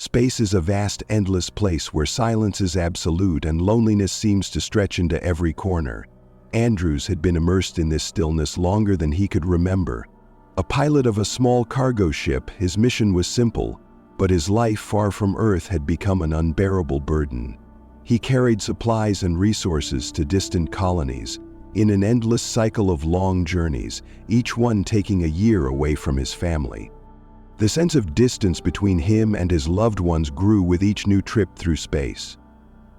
Space is a vast, endless place where silence is absolute and loneliness seems to stretch into every corner. Andrews had been immersed in this stillness longer than he could remember. A pilot of a small cargo ship, his mission was simple, but his life far from Earth had become an unbearable burden. He carried supplies and resources to distant colonies, in an endless cycle of long journeys, each one taking a year away from his family. The sense of distance between him and his loved ones grew with each new trip through space.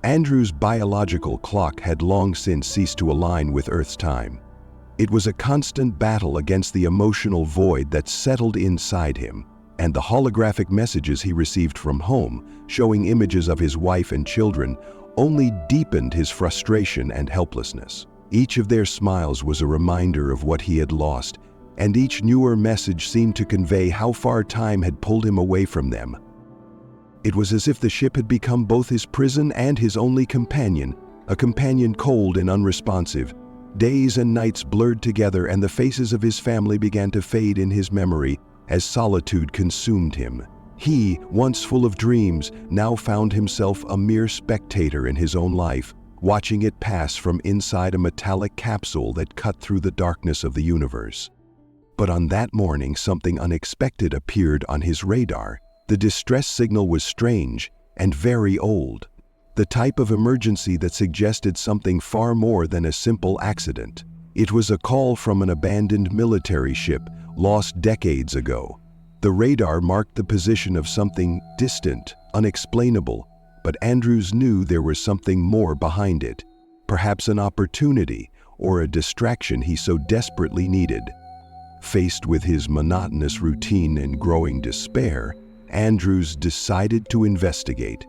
Andrew's biological clock had long since ceased to align with Earth's time. It was a constant battle against the emotional void that settled inside him, and the holographic messages he received from home, showing images of his wife and children, only deepened his frustration and helplessness. Each of their smiles was a reminder of what he had lost, and each newer message seemed to convey how far time had pulled him away from them. It was as if the ship had become both his prison and his only companion, a companion cold and unresponsive. Days and nights blurred together, and the faces of his family began to fade in his memory as solitude consumed him. He, once full of dreams, now found himself a mere spectator in his own life, watching it pass from inside a metallic capsule that cut through the darkness of the universe. But on that morning, something unexpected appeared on his radar. The distress signal was strange and very old, the type of emergency that suggested something far more than a simple accident. It was a call from an abandoned military ship, lost decades ago. The radar marked the position of something distant, unexplainable, but Andrews knew there was something more behind it, perhaps an opportunity or a distraction he so desperately needed. Faced with his monotonous routine and growing despair, Andrews decided to investigate.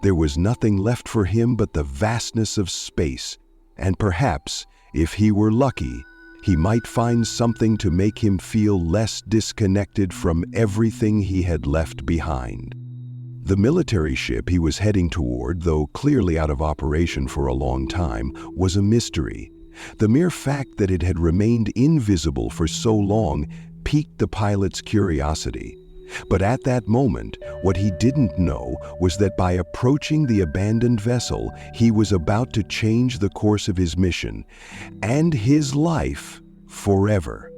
There was nothing left for him but the vastness of space, and perhaps, if he were lucky, he might find something to make him feel less disconnected from everything he had left behind. The military ship he was heading toward, though clearly out of operation for a long time, was a mystery. The mere fact that it had remained invisible for so long piqued the pilot's curiosity. But at that moment, what he didn't know was that by approaching the abandoned vessel, he was about to change the course of his mission and his life forever.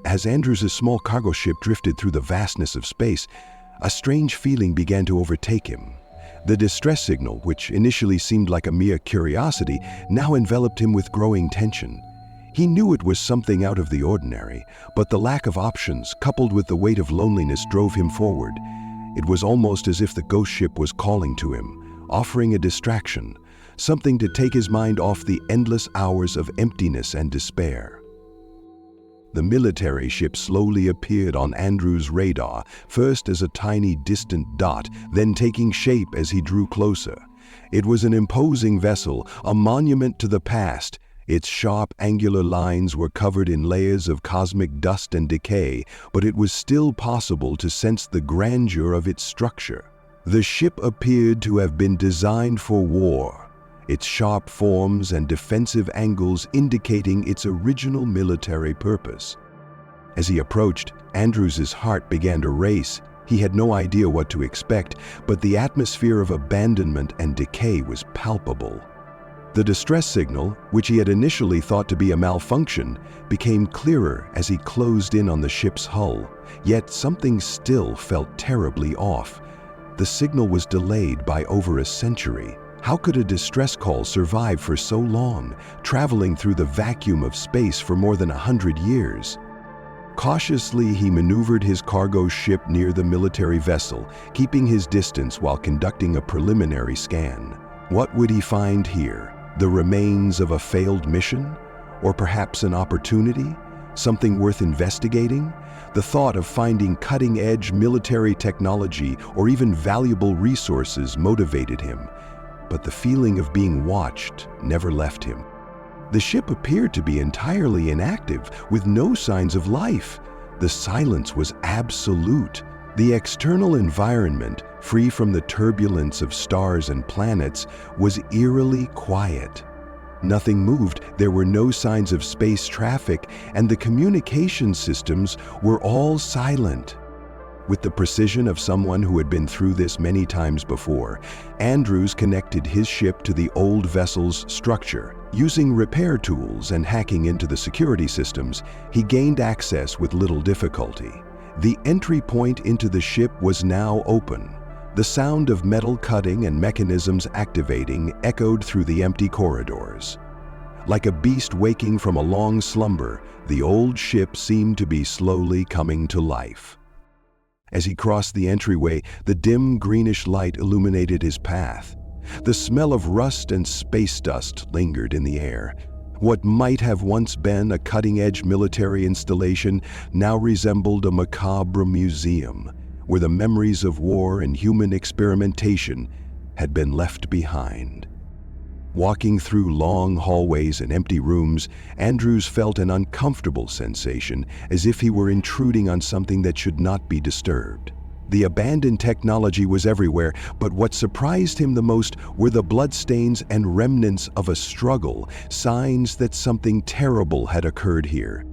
As Andrews' small cargo ship drifted through the vastness of space, a strange feeling began to overtake him. The distress signal, which initially seemed like a mere curiosity, now enveloped him with growing tension. He knew it was something out of the ordinary, but the lack of options, coupled with the weight of loneliness, drove him forward. It was almost as if the ghost ship was calling to him, offering a distraction, something to take his mind off the endless hours of emptiness and despair. The military ship slowly appeared on Andrews' radar, first as a tiny distant dot, then taking shape as he drew closer. It was an imposing vessel, a monument to the past. Its sharp, angular lines were covered in layers of cosmic dust and decay, but it was still possible to sense the grandeur of its structure. The ship appeared to have been designed for war, its sharp forms and defensive angles indicating its original military purpose. As he approached, Andrews' heart began to race. He had no idea what to expect, but the atmosphere of abandonment and decay was palpable. The distress signal, which he had initially thought to be a malfunction, became clearer as he closed in on the ship's hull, yet something still felt terribly off. The signal was delayed by over a century. How could a distress call survive for so long, traveling through the vacuum of space for more than 100 years? Cautiously, he maneuvered his cargo ship near the military vessel, keeping his distance while conducting a preliminary scan. What would he find here? The remains of a failed mission? Or perhaps an opportunity? Something worth investigating? The thought of finding cutting-edge military technology or even valuable resources motivated him. But the feeling of being watched never left him. The ship appeared to be entirely inactive, with no signs of life. The silence was absolute. The external environment, free from the turbulence of stars and planets, was eerily quiet. Nothing moved, there were no signs of space traffic, and the communication systems were all silent. With the precision of someone who had been through this many times before, Andrews connected his ship to the old vessel's structure. Using repair tools and hacking into the security systems, he gained access with little difficulty. The entry point into the ship was now open. The sound of metal cutting and mechanisms activating echoed through the empty corridors. Like a beast waking from a long slumber, the old ship seemed to be slowly coming to life. As he crossed the entryway, the dim greenish light illuminated his path. The smell of rust and space dust lingered in the air. What might have once been a cutting-edge military installation now resembled a macabre museum, where the memories of war and human experimentation had been left behind. Walking through long hallways and empty rooms, Andrews felt an uncomfortable sensation, as if he were intruding on something that should not be disturbed. The abandoned technology was everywhere, but what surprised him the most were the bloodstains and remnants of a struggle, signs that something terrible had occurred here.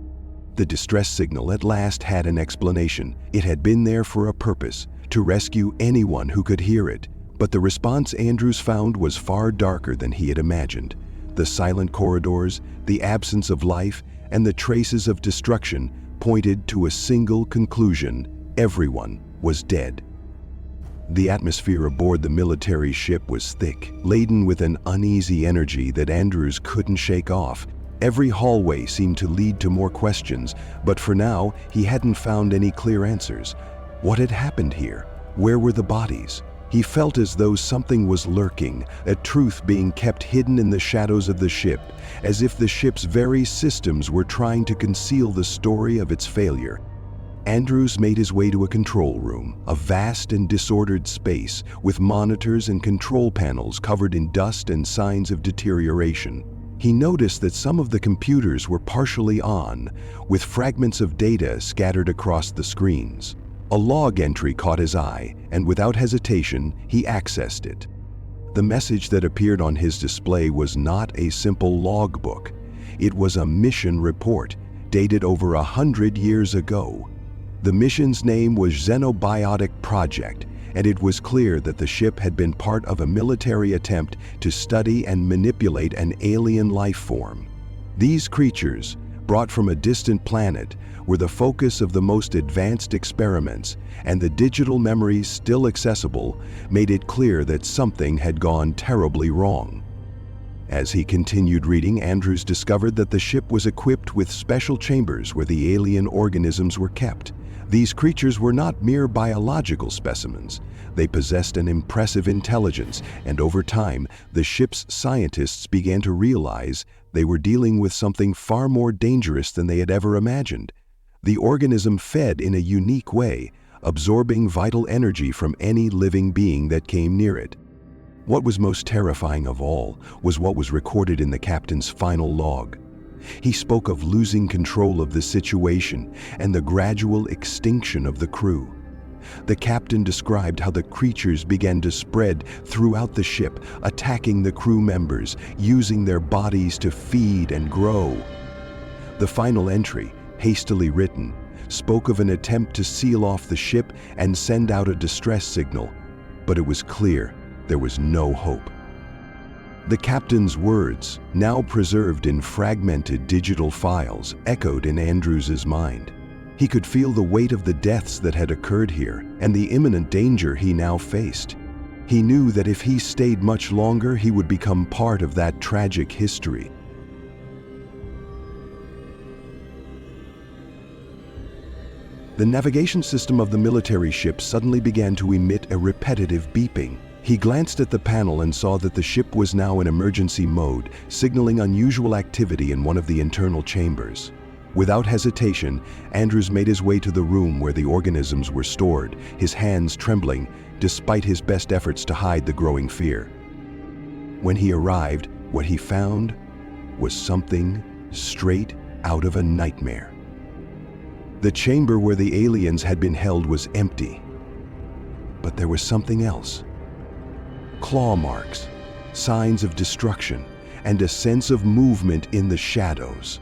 The distress signal at last had an explanation. It had been there for a purpose, to rescue anyone who could hear it. But the response Andrews found was far darker than he had imagined. The silent corridors, the absence of life, and the traces of destruction pointed to a single conclusion: everyone was dead. The atmosphere aboard the military ship was thick, laden with an uneasy energy that Andrews couldn't shake off. Every hallway seemed to lead to more questions, but for now, he hadn't found any clear answers. What had happened here? Where were the bodies? He felt as though something was lurking, a truth being kept hidden in the shadows of the ship, as if the ship's very systems were trying to conceal the story of its failure. Andrews made his way to a control room, a vast and disordered space with monitors and control panels covered in dust and signs of deterioration. He noticed that some of the computers were partially on, with fragments of data scattered across the screens. A log entry caught his eye, and without hesitation, he accessed it. The message that appeared on his display was not a simple logbook. It was a mission report, dated over 100 years ago. The mission's name was Xenobiotic Project, and it was clear that the ship had been part of a military attempt to study and manipulate an alien life form. These creatures, brought from a distant planet, were the focus of the most advanced experiments, and the digital memories still accessible made it clear that something had gone terribly wrong. As he continued reading, Andrews discovered that the ship was equipped with special chambers where the alien organisms were kept. These creatures were not mere biological specimens. They possessed an impressive intelligence, and over time, the ship's scientists began to realize they were dealing with something far more dangerous than they had ever imagined. The organism fed in a unique way, absorbing vital energy from any living being that came near it. What was most terrifying of all was what was recorded in the captain's final log. He spoke of losing control of the situation and the gradual extinction of the crew. The captain described how the creatures began to spread throughout the ship, attacking the crew members, using their bodies to feed and grow. The final entry, hastily written, spoke of an attempt to seal off the ship and send out a distress signal, but it was clear there was no hope. The captain's words, now preserved in fragmented digital files, echoed in Andrews's mind. He could feel the weight of the deaths that had occurred here and the imminent danger he now faced. He knew that if he stayed much longer, he would become part of that tragic history. The navigation system of the military ship suddenly began to emit a repetitive beeping. He glanced at the panel and saw that the ship was now in emergency mode, signaling unusual activity in one of the internal chambers. Without hesitation, Andrews made his way to the room where the organisms were stored, his hands trembling, despite his best efforts to hide the growing fear. When he arrived, what he found was something straight out of a nightmare. The chamber where the aliens had been held was empty, but there was something else. Claw marks, signs of destruction, and a sense of movement in the shadows.